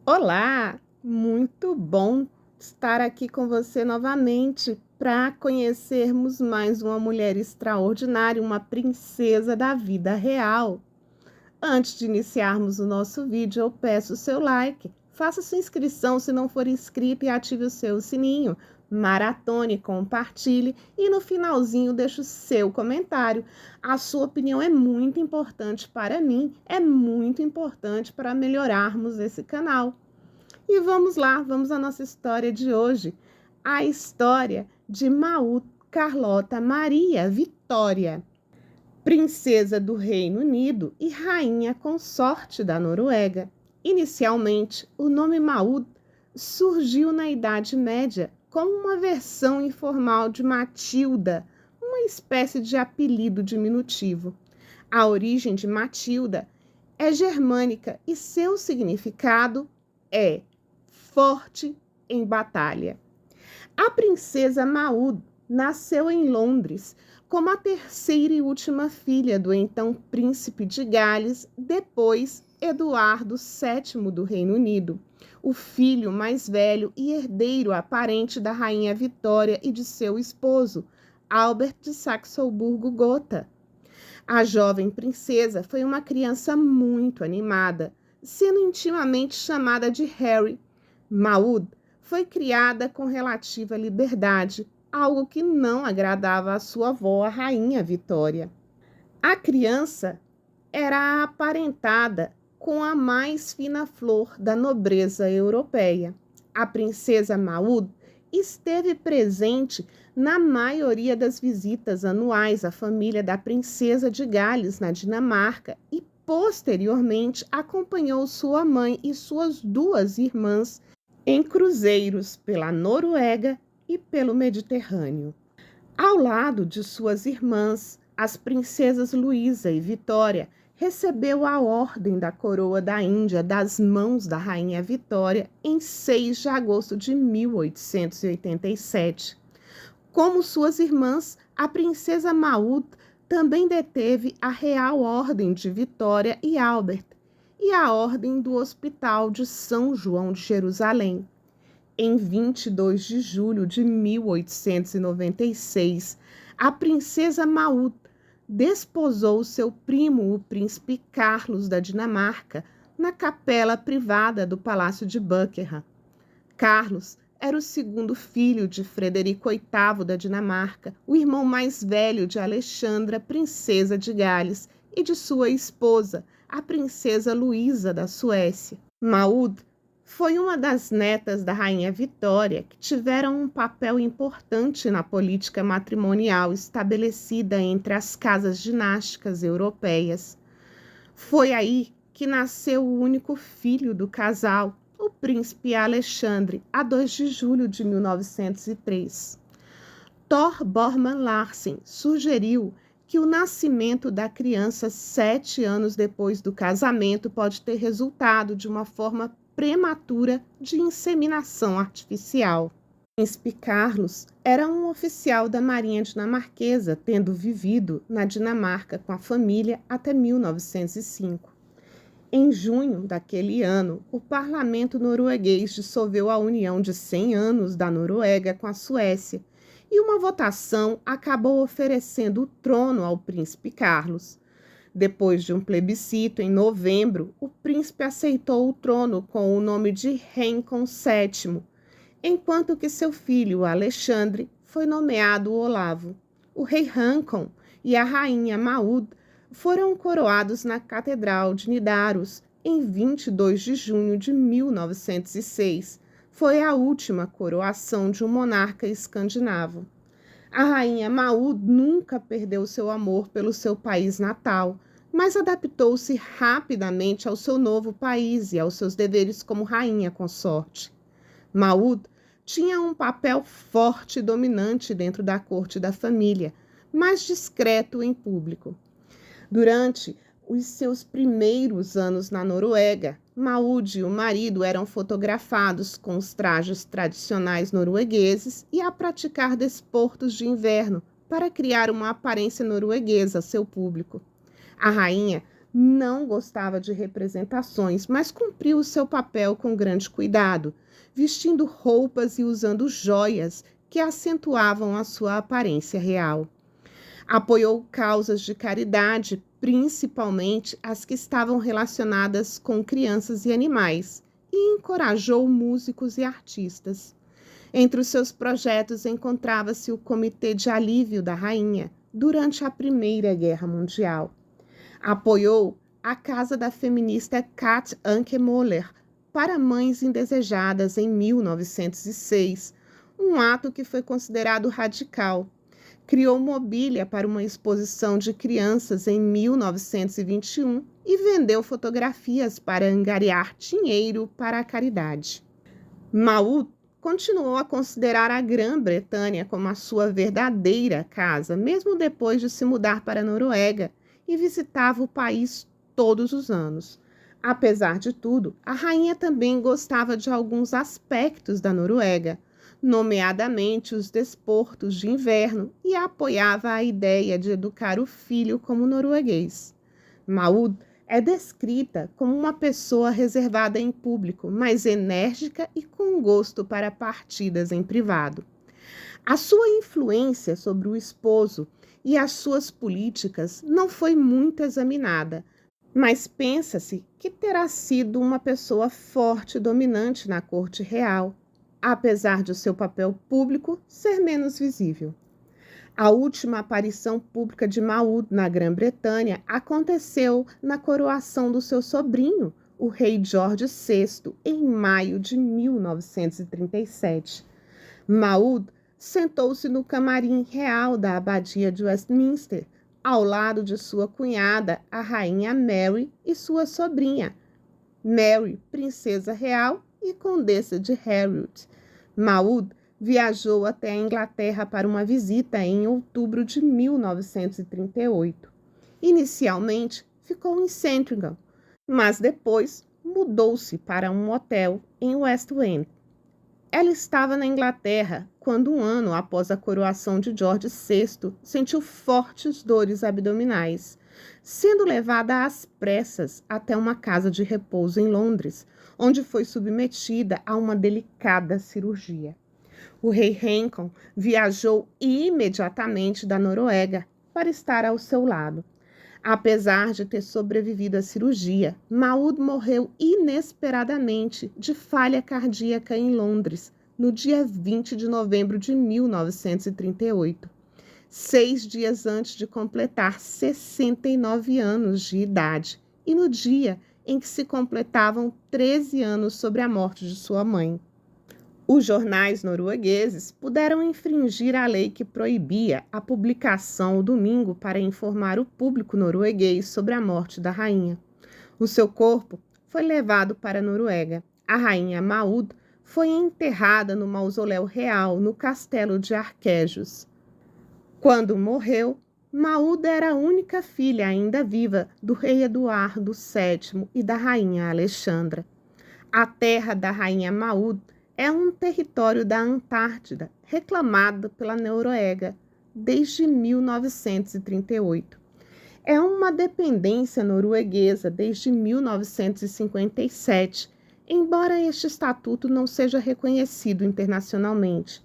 Olá, muito bom estar aqui com você novamente para conhecermos mais uma mulher extraordinária, uma princesa da vida real. Antes de iniciarmos o nosso vídeo, eu peço o seu like, faça sua inscrição se não for inscrito e ative o seu sininho, maratone, compartilhe e no finalzinho deixe o seu comentário. A sua opinião é muito importante para mim, é muito importante para melhorarmos esse canal. E vamos lá, vamos à nossa história de hoje. A história de Maud Carlota Maria Vitória, princesa do Reino Unido e rainha consorte da Noruega. Inicialmente, o nome Maud surgiu na Idade Média como uma versão informal de Matilda, uma espécie de apelido diminutivo. A origem de Matilda é germânica e seu significado é forte em batalha. A princesa Maud nasceu em Londres como a terceira e última filha do então príncipe de Gales, depois Eduardo VII do Reino Unido, o filho mais velho e herdeiro aparente da rainha Vitória e de seu esposo, Albert de Saxe-Coburgo-Gotha. A jovem princesa foi uma criança muito animada, sendo intimamente chamada de Harry. Maud foi criada com relativa liberdade, algo que não agradava à sua avó, a rainha Vitória. A criança era aparentada com a mais fina flor da nobreza europeia. A princesa Maud esteve presente na maioria das visitas anuais à família da princesa de Gales, na Dinamarca, e posteriormente acompanhou sua mãe e suas duas irmãs em cruzeiros pela Noruega e pelo Mediterrâneo. Ao lado de suas irmãs, as princesas Luísa e Vitória, recebeu a Ordem da Coroa da Índia das mãos da Rainha Vitória em 6 de agosto de 1887. Como suas irmãs, a princesa Maud também deteve a Real Ordem de Vitória e Albert e a Ordem do Hospital de São João de Jerusalém. Em 22 de julho de 1896, a princesa Maud desposou seu primo, o príncipe Carlos da Dinamarca, na capela privada do Palácio de Buckingham. Carlos era o segundo filho de Frederico VIII da Dinamarca, o irmão mais velho de Alexandra, princesa de Gales, e de sua esposa, a princesa Luísa da Suécia. Maud foi uma das netas da rainha Vitória que tiveram um papel importante na política matrimonial estabelecida entre as casas dinásticas europeias. Foi aí que nasceu o único filho do casal, o príncipe Alexandre, a 2 de julho de 1903. Thor Bormann Larsen sugeriu que o nascimento da criança 7 anos depois do casamento pode ter resultado de uma forma prematura de inseminação artificial. O príncipe Carlos era um oficial da Marinha dinamarquesa, tendo vivido na Dinamarca com a família até 1905. Em junho daquele ano, o parlamento norueguês dissolveu a união de 100 anos da Noruega com a Suécia, e uma votação acabou oferecendo o trono ao príncipe Carlos. Depois de um plebiscito, em novembro, o príncipe aceitou o trono com o nome de Haakon VII, enquanto que seu filho, Alexandre, foi nomeado Olavo. O rei Haakon e a rainha Maud foram coroados na Catedral de Nidaros em 22 de junho de 1906. Foi a última coroação de um monarca escandinavo. A rainha Maud nunca perdeu seu amor pelo seu país natal, mas adaptou-se rapidamente ao seu novo país e aos seus deveres como rainha consorte. Maud tinha um papel forte e dominante dentro da corte da família, mas discreto em público. Durante os seus primeiros anos na Noruega, Maud e o marido eram fotografados com os trajes tradicionais noruegueses e a praticar desportos de inverno para criar uma aparência norueguesa a seu público. A rainha Não gostava de representações, mas cumpriu o seu papel com grande cuidado, vestindo roupas e usando joias que acentuavam a sua aparência real. Apoiou causas de caridade, principalmente as que estavam relacionadas com crianças e animais, e encorajou músicos e artistas. Entre os seus projetos encontrava-se o Comitê de Alívio da Rainha, durante a Primeira Guerra Mundial. Apoiou a Casa da feminista Kat Anke Moller para mães indesejadas em 1906, um ato que foi considerado radical. Criou mobília para uma exposição de crianças em 1921 e vendeu fotografias para angariar dinheiro para a caridade. Maud continuou a considerar a Grã-Bretanha como a sua verdadeira casa, mesmo depois de se mudar para a Noruega, e visitava o país todos os anos. Apesar de tudo, a rainha também gostava de alguns aspectos da Noruega, nomeadamente os desportos de inverno, e apoiava a ideia de educar o filho como norueguês. Maud é descrita como uma pessoa reservada em público, mas enérgica e com gosto para partidas em privado. A sua influência sobre o esposo e as suas políticas não foi muito examinada, mas pensa-se que terá sido uma pessoa forte e dominante na corte real, apesar de seu papel público ser menos visível. A última aparição pública de Maud na Grã-Bretanha aconteceu na coroação do seu sobrinho, o rei George VI, em maio de 1937. Maud sentou-se no camarim real da abadia de Westminster, ao lado de sua cunhada, a rainha Mary, e sua sobrinha, Mary, princesa real e condessa de Hereford. Maud viajou até a Inglaterra para uma visita em outubro de 1938. Inicialmente, ficou em Sandringham, mas depois mudou-se para um hotel em West End. Ela estava na Inglaterra quando, um ano após a coroação de George VI, sentiu fortes dores abdominais, sendo levada às pressas até uma casa de repouso em Londres, onde foi submetida a uma delicada cirurgia. O rei Haakon viajou imediatamente da Noruega para estar ao seu lado. Apesar de ter sobrevivido à cirurgia, Maud morreu inesperadamente de falha cardíaca em Londres, no dia 20 de novembro de 1938, 6 dias antes de completar 69 anos de idade, e no dia em que se completavam 13 anos sobre a morte de sua mãe. Os jornais noruegueses puderam infringir a lei que proibia a publicação o domingo para informar o público norueguês sobre a morte da rainha. O seu corpo foi levado para a Noruega. A rainha Maud foi enterrada no mausoléu real no castelo de Arquejos. Quando morreu, Maud era a única filha ainda viva do rei Eduardo VII e da rainha Alexandra. A terra da rainha Maud é um território da Antártida, reclamado pela Noruega desde 1938. É uma dependência norueguesa desde 1957, embora este estatuto não seja reconhecido internacionalmente.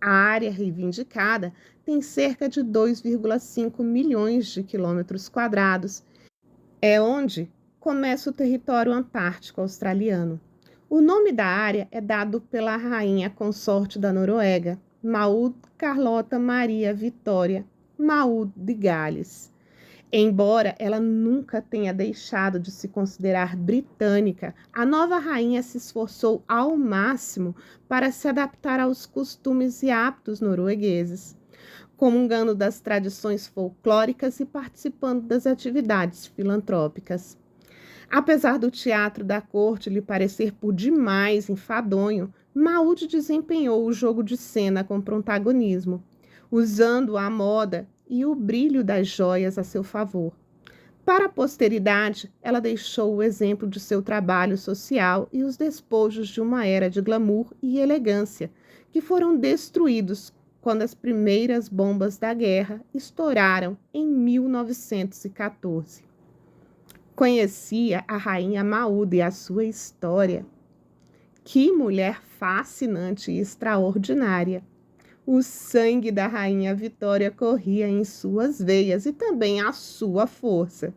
A área reivindicada tem cerca de 2,5 milhões de quilômetros quadrados. É onde começa o território antártico australiano. O nome da área é dado pela rainha consorte da Noruega, Maud Carlota Maria Vitória Maud de Gales. Embora ela nunca tenha deixado de se considerar britânica, a nova rainha se esforçou ao máximo para se adaptar aos costumes e hábitos noruegueses, comungando das tradições folclóricas e participando das atividades filantrópicas. Apesar do teatro da corte lhe parecer por demais enfadonho, Maud desempenhou o jogo de cena com protagonismo, usando a moda e o brilho das joias a seu favor. Para a posteridade, ela deixou o exemplo de seu trabalho social e os despojos de uma era de glamour e elegância, que foram destruídos quando as primeiras bombas da guerra estouraram em 1914. conhecia a rainha Maúda e a sua história. Que mulher fascinante e extraordinária! O sangue da rainha Vitória corria em suas veias e também a sua força.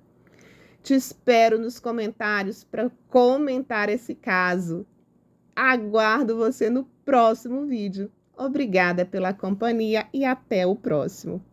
Te espero nos comentários para comentar esse caso. Aguardo você no próximo vídeo. Obrigada pela companhia e até o próximo.